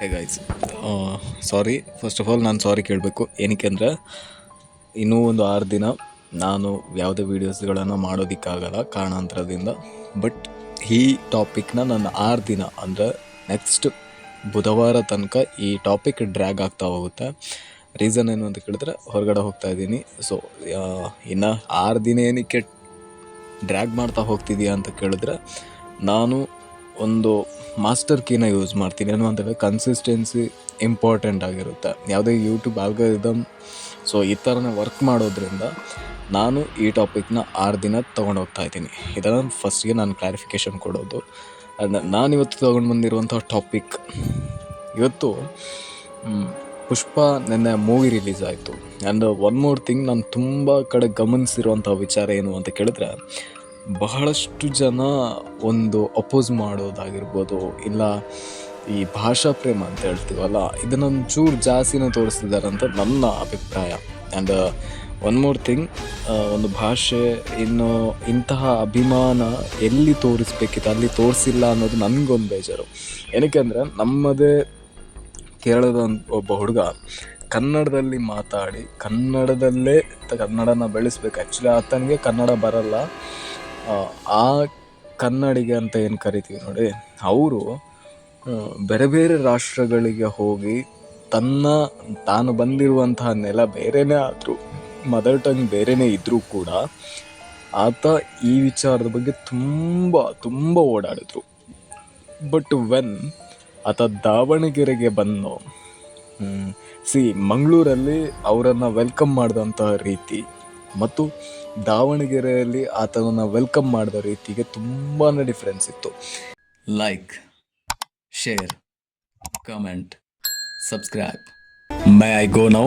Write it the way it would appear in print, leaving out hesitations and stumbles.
Hey guys, sorry, first of all ನಾನು sorry ಕೇಳಬೇಕು. ಏನಕ್ಕೆ ಅಂದರೆ ಇನ್ನೂ ಒಂದು 6 ದಿನ ನಾನು ಯಾವುದೇ ವೀಡಿಯೋಸ್ಗಳನ್ನು ಮಾಡೋದಕ್ಕಾಗಲ್ಲ ಕಾರಣಾಂತರದಿಂದ. ಬಟ್ ಈ ಟಾಪಿಕ್ನ ನಾನು 6 ದಿನ ಅಂದರೆ ನೆಕ್ಸ್ಟ್ ಬುಧವಾರ ತನಕ ಈ ಟಾಪಿಕ್ ಡ್ರ್ಯಾಗ್ ಆಗ್ತಾ ಹೋಗುತ್ತೆ. ರೀಸನ್ ಏನು ಅಂತ ಕೇಳಿದ್ರೆ ಹೊರಗಡೆ ಹೋಗ್ತಾ ಇದ್ದೀನಿ. ಸೊ ಇನ್ನು 6 ದಿನ ಏನಕ್ಕೆ ಡ್ರ್ಯಾಗ್ ಮಾಡ್ತಾ ಹೋಗ್ತಿದೀಯಾ ಅಂತ ಕೇಳಿದ್ರೆ, ನಾನು ಒಂದು ಮಾಸ್ಟರ್ ಕೀನ ಯೂಸ್ ಮಾಡ್ತೀನಿ. ಏನು ಅಂತಂದರೆ ಕನ್ಸಿಸ್ಟೆನ್ಸಿ ಇಂಪಾರ್ಟೆಂಟ್ ಆಗಿರುತ್ತೆ ಯಾವುದೇ ಯೂಟ್ಯೂಬ್ ಆಲ್ಗೋರಿದಮ್. ಸೊ ಈ ಥರನೇ ವರ್ಕ್ ಮಾಡೋದ್ರಿಂದ ನಾನು ಈ ಟಾಪಿಕ್ನ 6 ದಿನ ತೊಗೊಂಡೋಗ್ತಾ ಇದ್ದೀನಿ. ಇದನ್ನು ಫಸ್ಟ್ಗೆ ನಾನು ಕ್ಲಾರಿಫಿಕೇಷನ್ ಕೊಡೋದು. ನಾನಿವತ್ತು ತೊಗೊಂಡು ಬಂದಿರುವಂಥ ಟಾಪಿಕ್, ಇವತ್ತು ಪುಷ್ಪ ನೆನ್ನೆ ಮೂವಿ ರಿಲೀಸ್ ಆಯಿತು. ಆ್ಯಂಡ್ ಒನ್ ಮೋರ್ ಥಿಂಗ್, ನಾನು ತುಂಬ ಕಡೆ ಗಮನಿಸಿರುವಂಥ ವಿಚಾರ ಏನು ಅಂತ ಕೇಳಿದ್ರೆ, ಬಹಳಷ್ಟು ಜನ ಒಂದು ಅಪೋಸ್ ಮಾಡೋದಾಗಿರ್ಬೋದು, ಇಲ್ಲ ಈ ಭಾಷಾ ಪ್ರೇಮ ಅಂತ ಹೇಳ್ತೀವಲ್ಲ, ಇದನ್ನೊಂದು ಚೂರು ಜಾಸ್ತಿನೇ ತೋರಿಸ್ತಿದ್ದಾರೆ ಅಂತ ನನ್ನ ಅಭಿಪ್ರಾಯ. ಆ್ಯಂಡ್ ಒನ್ ಮೋರ್ ಥಿಂಗ್, ಒಂದು ಭಾಷೆ ಇನ್ನು ಇಂತಹ ಅಭಿಮಾನ ಎಲ್ಲಿ ತೋರಿಸ್ಬೇಕಿತ್ತು ಅಲ್ಲಿ ತೋರಿಸಿಲ್ಲ ಅನ್ನೋದು ನನಗೊಂದು ಬೇಜಾರು. ಏನಕ್ಕೆ ಅಂದರೆ, ನಮ್ಮದೇ ಕೇರಳದ ಒಬ್ಬ ಹುಡುಗ ಕನ್ನಡದಲ್ಲಿ ಮಾತಾಡಿ ಕನ್ನಡದಲ್ಲೇ ಕನ್ನಡನ ಬೆಳೆಸ್ಬೇಕು. ಆ್ಯಕ್ಚುಲಿ ಆತನಿಗೆ ಕನ್ನಡ ಬರಲ್ಲ. ಆ ಕನ್ನಡಿಗೆ ಅಂತ ಏನು ಕರಿತೀವಿ ನೋಡಿ, ಅವರು ಬೇರೆ ಬೇರೆ ರಾಷ್ಟ್ರಗಳಿಗೆ ಹೋಗಿ ತಾನು ಬಂದಿರುವಂತಹ ನೆಲ ಬೇರೆಯೇ ಆದರೂ, ಮದರ್ ಟಂಗ್ ಬೇರೆಯೇ ಇದ್ದರೂ ಕೂಡ ಆತ ಈ ವಿಚಾರದ ಬಗ್ಗೆ ತುಂಬ ಓಡಾಡಿದ್ರು. ಬಟ್ ವೆನ್ ಆತ ದಾವಣಗೆರೆಗೆ ಬಂದು ಮಂಗಳೂರಲ್ಲಿ ಅವರನ್ನು ವೆಲ್ಕಮ್ ಮಾಡಿದಂತಹ ರೀತಿ ಮತ್ತು ದಾವಣಗೆರೆಯಲ್ಲಿ ಆತನನ್ನು ವೆಲ್ಕಮ್ ಮಾಡಿದ ರೀತಿಗೆ ತುಂಬಾ ಡಿಫ್ರೆನ್ಸ್ ಇತ್ತು. Like, share, comment, subscribe. My I go now?